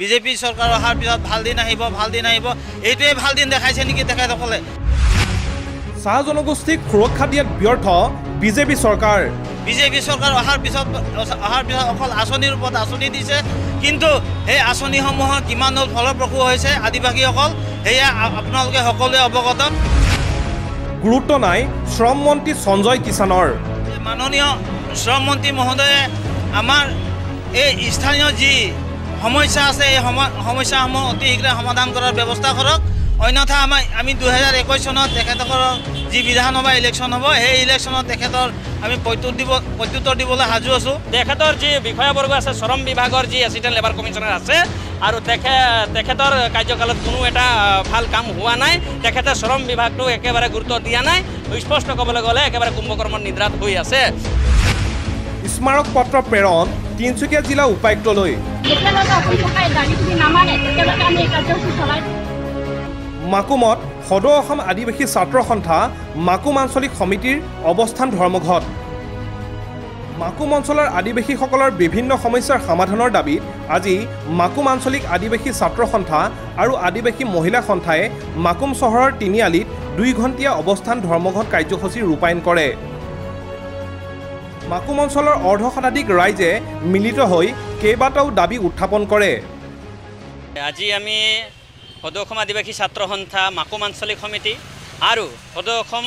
BJP চৰকাৰ অহাৰ পিছত ভাল দিন আহিব এইটোৱে ভাল দিন দেখাইছে নেকি তেখেতসকলে চাহ জনগোষ্ঠীক সুৰক্ষা দিয়াত ব্যৰ্থ বিজেপি চৰকাৰ অহাৰ পিছত অকল আঁচনিৰ ওপৰত আঁচনি দিছে কিন্তু এই আঁচনিসমূহৰ কিমান ফলপ্ৰসূ হৈছে আদিবাসীসকল সেয়া আপোনালোকে সকলোৱে অৱগত গুৰুত্ব নাই শ্ৰম মন্ত্ৰী সঞ্জয় কিষাণৰ মাননীয় শ্ৰম মন্ত্ৰী মহোদয়ে আমাৰ এই স্থানীয় যি সমস্যা আছে এই সমস্যাসমূহ অতি শীঘ্ৰে সমাধান কৰাৰ ব্যৱস্থা কৰক অন্যথা আমি 2021 চনত তেখেতসকলৰ যি বিধানসভা ইলেকশ্যন হ'ব সেই ইলেকশ্যনত তেখেতৰ আমি প্ৰত্যুত্তৰ দিবলৈ সাজু আছোঁ তেখেতৰ যি বিষয়াবৰ্গ আছে শ্ৰম বিভাগৰ যি এছিষ্টেণ্ট লেবাৰ কমিশ্যনাৰ আছে আৰু তেখেতৰ কাৰ্যকালত কোনো এটা ভাল কাম হোৱা নাই তেখেতে শ্ৰম বিভাগটো একেবাৰে গুৰুত্ব দিয়া নাই স্পষ্ট ক'বলৈ গ'লে একেবাৰে কুম্ভকৰ্মৰ নিদ্ৰাত হৈ আছে স্মাৰক পত্ৰ প্ৰেৰণ তিনিচুকীয়া জিলা উপায়ুক্তলৈ মাকুমত সদৌ অসম আদিবাসী ছাত্ৰ সন্থা মাকুম আঞ্চলিক সমিতিৰ অৱস্থান ধৰ্মঘট মাকুম অঞ্চলৰ আদিবাসীসকলৰ বিভিন্ন সমস্যাৰ সমাধানৰ দাবীত আজি মাকুম আঞ্চলিক আদিবাসী ছাত্ৰ সন্থা আৰু আদিবাসী মহিলা সন্থাই মাকুম চহৰৰ তিনিআলিত 2 ঘণ্টীয়া অৱস্থান ধৰ্মঘট কাৰ্যসূচী ৰূপায়ণ কৰে মাকুম অঞ্চলৰ অৰ্ধশতাধিক ৰাইজে মিলিত হৈ কেইবাটাও দাবী উত্থাপন কৰে আজি আমি সদৌ অসম আদিবাসী ছাত্ৰ সন্থা মাকুম আঞ্চলিক সমিতি আৰু সদৌ অসম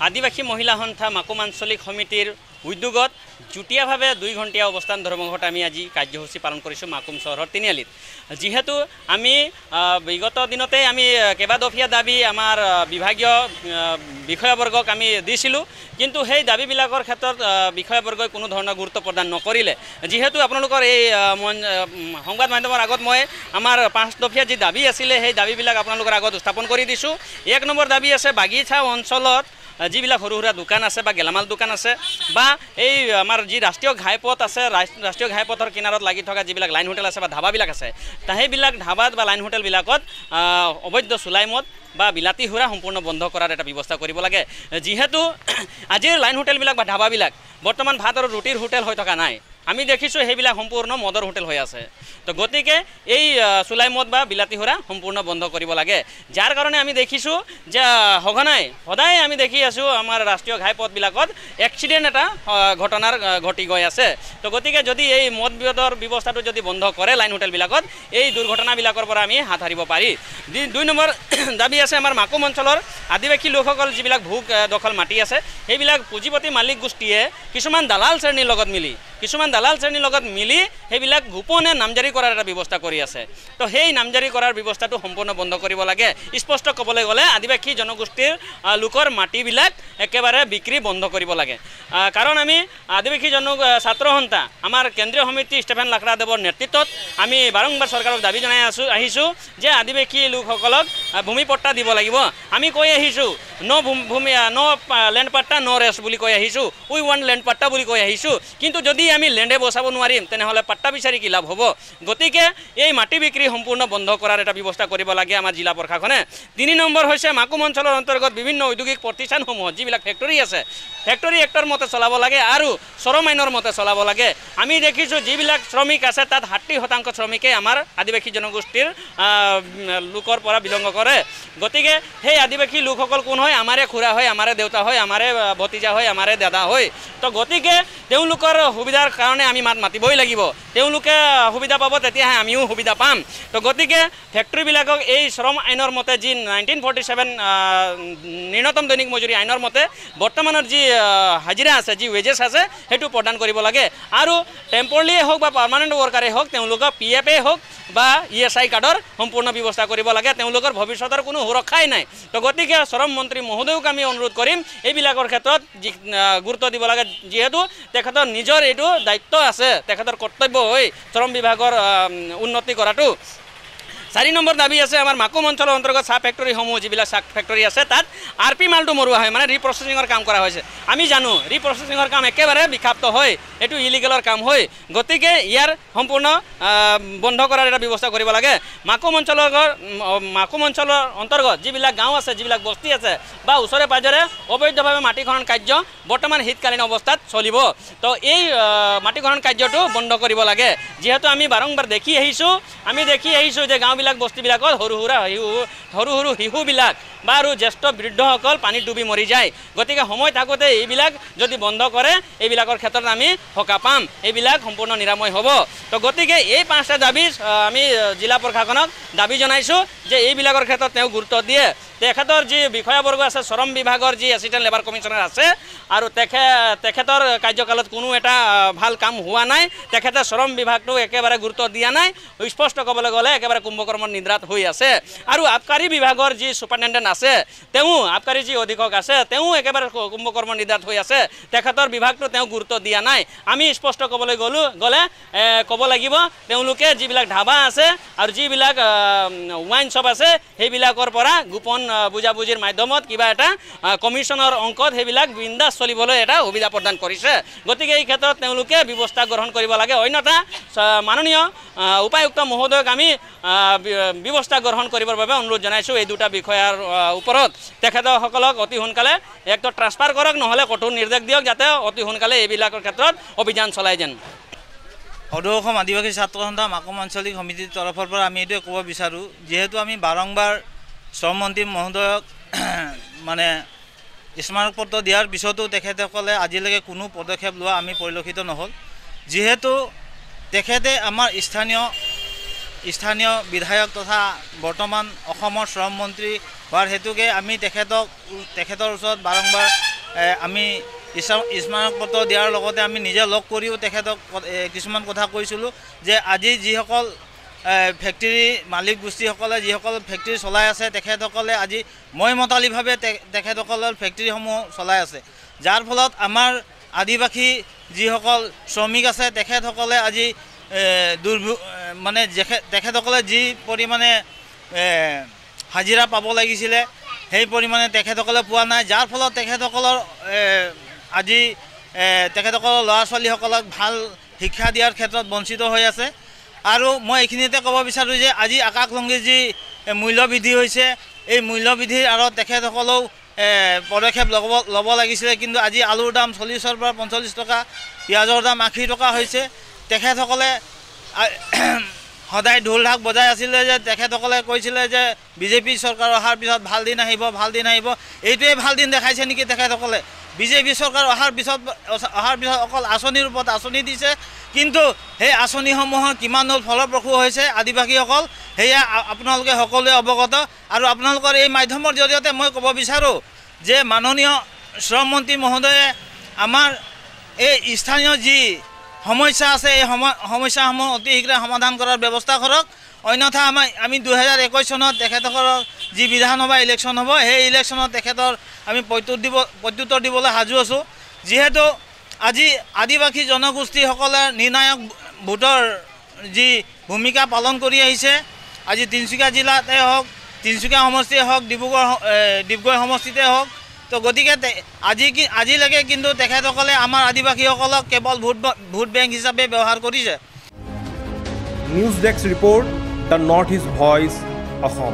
আদিবাসী মহিলা সন্থা মাকুম আঞ্চলিক সমিতিৰ উদ্যোগত যুটীয়াভাৱে 2 ঘণ্টীয়া অৱস্থান ধৰ্মঘট আমি আজি কাৰ্যসূচী পালন কৰিছোঁ মাকুম চহৰৰ তিনিআলিত যিহেতু আমি বিগত দিনতে আমি কেইবাদফীয়া দাবী আমাৰ বিভাগীয় বিষয়াবৰ্গক আমি দিছিলোঁ কিন্তু সেই দাবীবিলাকৰ ক্ষেত্ৰত বিষয়াবৰ্গই কোনো ধৰণৰ গুৰুত্ব প্ৰদান নকৰিলে যিহেতু আপোনালোকৰ এই সংবাদ মাধ্যমৰ আগত মই আমাৰ 5 দফীয়া যি দাবী আছিলে সেই দাবীবিলাক আপোনালোকৰ আগত উত্থাপন কৰি দিছোঁ 1 নম্বৰ দাবী আছে বাগিচা অঞ্চলত যিবিলাক সৰু সুৰা দোকান আছে বা গেলামাল দোকান আছে বা এই আমাৰ যি ৰাষ্ট্ৰীয় ঘাইপথ আছে ৰাষ্ট্ৰীয় ঘাইপথৰ কিনাৰত লাগি থকা যিবিলাক লাইন হোটেল আছে বা ধাবাবিলাক আছে সেইবিলাক ধাবাত বা লাইন হোটেলবিলাকত অবৈধ চুলাই মদ বা বিলাতী সুৰা সম্পূৰ্ণ বন্ধ কৰাৰ এটা ব্যৱস্থা কৰিব লাগে যিহেতু আজিৰ লাইন হোটেলবিলাক বা ধাবাবিলাক বৰ্তমান ভাত আৰু ৰুটিৰ হোটেল হৈ থকা নাই আমি দেখিছোঁ সেইবিলাক সম্পূৰ্ণ মদৰ হোটেল হৈ আছে তো গতিকে এই চুলাই মদ বা বিলাতী সুৰা সম্পূৰ্ণ বন্ধ কৰিব লাগে যাৰ কাৰণে আমি দেখিছোঁ যে সদায় আমি দেখি আছোঁ আমাৰ ৰাষ্ট্ৰীয় ঘাইপথবিলাকত এক্সিডেণ্ট এটা ঘটনাৰ ঘটি গৈ আছে তো গতিকে যদি এই মদ বিৰোধৰ ব্যৱস্থাটো যদি বন্ধ কৰে লাইন হোটেলবিলাকত এই দুৰ্ঘটনাবিলাকৰ পৰা আমি হাত সাৰিব পাৰি 2 নম্বৰ দাবী আছে আমাৰ মাকুম অঞ্চলৰ আদিবাসী লোকসকল যিবিলাক ভূ দখল মাটি আছে সেইবিলাক পুঁজিপতি মালিক গোষ্ঠীয়ে কিছুমান দালাল শ্ৰেণীৰ লগত মিলি সেইবিলাক গোপনে নামজাৰি কৰাৰ এটা ব্যৱস্থা কৰি আছে তো সেই নামজাৰি কৰাৰ ব্যৱস্থাটো সম্পূৰ্ণ বন্ধ কৰিব লাগে স্পষ্ট ক'বলৈ গ'লে আদিবাসী জনগোষ্ঠীৰ লোকৰ মাটিবিলাক একেবাৰে বিক্ৰী বন্ধ কৰিব লাগে কাৰণ আমি আদিবাসী ছাত্ৰ সন্থা আমাৰ কেন্দ্ৰীয় সমিতি ষ্টেফেন লাকৰাদেৱৰ নেতৃত্বত আমি বাৰম্বাৰ চৰকাৰক দাবী জনাই আহিছোঁ যে আদিবাসী লোকসকলক ভূমি পট্টা দিব লাগিব আমি কৈ আহিছোঁ নো লেণ্ড পাট্টা নো ৰেষ্ট বুলি কৈ আহিছোঁ উই ৱান্ট লেণ্ড পাট্টা বুলি কৈ আহিছোঁ কিন্তু যদি আমি লেণ্ডে বচাব নোৱাৰিম তেনেহ'লে পাট্টা বিচাৰি কি লাভ হ'ব গতিকে এই মাটি বিক্ৰী সম্পূৰ্ণ বন্ধ কৰাৰ এটা ব্যৱস্থা কৰিব লাগে আমাৰ জিলা প্ৰশাসনে 3 নম্বৰ হৈছে মাকুম অঞ্চলৰ অন্তৰ্গত বিভিন্ন ঔদ্যোগিক প্ৰতিষ্ঠানসমূহ যিবিলাক ফেক্টৰী আছে ফেক্টৰী এক্টৰ মতে চলাব লাগে আৰু শ্ৰম আইনৰ মতে চলাব লাগে আমি দেখিছোঁ যিবিলাক শ্ৰমিক আছে তাত 60% শ্ৰমিকে আমাৰ আদিবাসী জনগোষ্ঠীৰ লোকৰ পৰা বিলংগ কৰে গতিকে সেই আদিবাসী লোকসকল কোন হয় আমাৰে খুৰা হয় আমাৰে দেউতা হয় আমাৰে ভতিজা হয় আমাৰে দাদা হয় তো গতিকে তেওঁলোকৰ সুবিধাৰ কাৰণে আমি মাতিবই লাগিব তেওঁলোকে সুবিধা পাব তেতিয়াহে আমিও সুবিধা পাম তো গতিকে ফেক্টৰীবিলাকক এই শ্ৰম আইনৰ মতে যি 1947 ন্যূনতম দৈনিক মজুৰি আইনৰ মতে বৰ্তমানৰ যি হাজিৰা আছে যি ৱেজেছ আছে সেইটো প্ৰদান কৰিব লাগে আৰু টেম্পৰৰীয়ে হওক বা পাৰ্মানেণ্ট ৱৰ্কাৰে হওক তেওঁলোকক PF হওক বা ESI কাৰ্ডৰ সম্পূৰ্ণ ব্যৱস্থা কৰিব লাগে তেওঁলোকৰ ভৱিষ্যতৰ কোনো সুৰক্ষাই নাই তো গতিকে শ্ৰম মন্ত্ৰী মহোদয়ক আমি অনুৰোধ কৰিম এইবিলাকৰ ক্ষেত্ৰত গুৰুত্ব দিব লাগে যিহেতু তেখেতৰ নিজৰ এইটো দায়িত্ব আছে তেখেতৰ কৰ্তব্য হৈ শ্ৰম বিভাগৰ উন্নতি কৰাটো 4 নম্বৰ দাবী আছে আমাৰ মাকুম অঞ্চলৰ অন্তৰ্গত চাহ ফেক্টৰীসমূহ যিবিলাক চাহ ফেক্টৰী আছে তাত RP মালটো মৰোৱা হয় মানে ৰিপ্ৰচেছিঙৰ কাম কৰা হৈছে আমি জানো ৰিপ্ৰচেছিঙৰ কাম একেবাৰে বিষাক্ত হয় এটো ইলিগেলৰ কাম হয় গতিকে ইয়াৰ সম্পূৰ্ণ বন্ধ কৰাৰ এটা ব্যৱস্থা কৰিব লাগে মাকুম অঞ্চলৰ অন্তৰ্গত যিবিলাক গাঁও আছে যিবিলাক বস্তি আছে বা ওচৰে পাজৰে অবৈধভাৱে মাটি খনন কাৰ্য বৰ্তমান শীতকালীন অৱস্থাত চলিব তো এই মাটি খনন কাৰ্যটো বন্ধ কৰিব লাগে যেহেতু আমি বাৰংবাৰ দেখি আহিছো যে গাঁওবিলাক বস্তিবিলাকত সৰু সৰু শিশুবিলাক বা আৰু জ্যেষ্ঠ বৃদ্ধসকল পানীত ডুবি মৰি যায় গতিকে সময় থাকোঁতে এইবিলাক যদি বন্ধ কৰে এইবিলাকৰ ক্ষেত্ৰত আমি সকাহ পাম এইবিলাক সম্পূৰ্ণ নিৰাময় হ'ব তো গতিকে এই 5টা দাবী আমি জিলা প্ৰশাসনক দাবী জনাইছোঁ যে এইবিলাকৰ ক্ষেত্ৰত তেওঁ গুৰুত্ব দিয়ে তেখেতৰ যি বিষয়াবৰ্গ আছে শ্ৰম বিভাগৰ যি এছিষ্টেণ্ট লেবাৰ কমিশ্যনাৰ আছে আৰু তেখেতৰ কাৰ্যকালত কোনো এটা ভাল কাম হোৱা নাই তেখেতে শ্ৰম বিভাগটো একেবাৰে গুৰুত্ব দিয়া নাই স্পষ্ট ক'বলৈ গ'লে একেবাৰে কুম্ভকৰ্মৰ নিদ্ৰাত হৈ আছে আৰু আবকাৰী বিভাগৰ যি ছুপাৰিনটেণ্ডেণ্ট আছে তেওঁ আবকাৰী যি অধীক্ষক আছে তেওঁ একেবাৰে কুম্ভকৰ্মৰ নিদ্ৰাত হৈ আছে তেখেতৰ বিভাগটো তেওঁ গুৰুত্ব দিয়া নাই আমি স্পষ্ট ক'বলৈ গ'লে ক'ব লাগিব তেওঁলোকে যিবিলাক ধাবা আছে আৰু যিবিলাক ৱাইন শ্বপ আছে সেইবিলাকৰ পৰা গোপন বুজাবুজিৰ মাধ্যমত কিবা এটা কমিশ্যনৰ অংকত সেইবিলাক বিন্দাস চলিবলৈ এটা সুবিধা প্ৰদান কৰিছে গতিকে এই ক্ষেত্ৰত তেওঁলোকে ব্যৱস্থা গ্ৰহণ কৰিব লাগে অন্যথা মাননীয় উপায়ুক্ত মহোদয়ক আমি ব্যৱস্থা গ্ৰহণ কৰিবৰ বাবে অনুৰোধ জনাইছোঁ এই দুটা বিষয়াৰ ওপৰত তেখেতসকলক অতি সোনকালে একটো ট্ৰান্সফাৰ কৰক নহ'লে কঠোৰ নিৰ্দেশ দিয়ক যাতে অতি সোনকালে এইবিলাকৰ ক্ষেত্ৰত অভিযান চলাই যেন সদৌ অসম আদিবাসী ছাত্ৰ সন্থা মাকুম আঞ্চলিক সমিতিৰ তৰফৰ পৰা আমি এইটোৱে ক'ব বিচাৰোঁ যিহেতু আমি বাৰংবাৰ শ্ৰম মন্ত্ৰী মহোদয়ক মানে স্মাৰকপত্ৰ দিয়াৰ পিছতো তেখেতসকলে আজিলৈকে কোনো পদক্ষেপ লোৱা আমি পৰিলক্ষিত নহ'ল যিহেতু তেখেতে আমাৰ স্থানীয় বিধায়ক তথা বৰ্তমান অসমৰ শ্ৰম মন্ত্ৰী হোৱাৰ হেতুকে আমি তেখেতৰ ওচৰত বাৰংবাৰ আমি স্মাৰকপত্ৰ দিয়াৰ লগতে আমি নিজে লগ কৰিও তেখেতক কিছুমান কথা কৈছিলোঁ যে আজি যিসকল ফেক্টৰী মালিক গোষ্ঠীসকলে যিসকল ফেক্টৰী চলাই আছে তেখেতসকলে আজি মতালিভাৱে তেখেতসকলৰ ফেক্টৰীসমূহ চলাই আছে যাৰ ফলত আমাৰ আদিবাসী যিসকল শ্ৰমিক আছে তেখেতসকলে আজি মানে তেখেতসকলে যি পৰিমাণে হাজিৰা পাব লাগিছিলে সেই পৰিমাণে তেখেতসকলে পোৱা নাই যাৰ ফলত তেখেতসকলৰ আজি তেখেতসকলৰ ল'ৰা ছোৱালীসকলক ভাল শিক্ষা দিয়াৰ ক্ষেত্ৰত বঞ্চিত হৈ আছে আৰু মই এইখিনিতে ক'ব বিচাৰোঁ যে আজি আকাশলংঘী যি মূল্যবৃদ্ধি হৈছে এই মূল্যবৃদ্ধিৰ আঁৰত তেখেতসকলেও পদক্ষেপ ল'ব লাগিছিলে কিন্তু আজি আলুৰ দাম 40ৰ পৰা 45 টকা পিঁয়াজৰ দাম 80 টকা হৈছে তেখেতসকলে সদায় ঢোল ঢাক বজাই আছিলে যে তেখেতসকলে কৈছিলে যে বিজেপি চৰকাৰ অহাৰ পিছত ভাল দিন আহিব এইটোৱে ভাল দিন দেখাইছে নেকি তেখেতসকলে বিজেপি চৰকাৰ অহাৰ পিছত অকল আঁচনিৰ ওপৰত আঁচনি দিছে কিন্তু সেই আঁচনিসমূহৰ কিমান ফলপ্ৰসূ হৈছে আদিবাসীসকল সেয়া আপোনালোকে সকলোৱে অৱগত আৰু আপোনালোকৰ এই মাধ্যমৰ জৰিয়তে মই ক'ব বিচাৰোঁ যে মাননীয় শ্ৰম মন্ত্ৰী মহোদয়ে আমাৰ এই স্থানীয় যি সমস্যা আছে এই সমস্যাসমূহ অতি শীঘ্ৰে সমাধান কৰাৰ ব্যৱস্থা কৰক অন্যথা আমি 2021 চনত তেখেতসকলৰ যি বিধানসভা ইলেকশ্যন হ'ব সেই ইলেকশ্যনত তেখেতৰ আমি প্ৰত্যুত্তৰ দিবলৈ সাজু আছোঁ যিহেতু আজি আদিবাসী জনগোষ্ঠীসকলে নিৰ্ণায়ক ভোটৰ যি ভূমিকা পালন কৰি আহিছে আজি তিনিচুকীয়া জিলাতে হওক তিনিচুকীয়া সমষ্টিয়ে হওক ডিব্ৰুগড় সমষ্টিতে হওক তো গতিকে আজিলৈকে কিন্তু তেখেতসকলে আমাৰ আদিবাসীসকলক কেৱল ভোট বেংক হিচাপে ব্যৱহাৰ কৰিছে news desk report the north east voice Assam.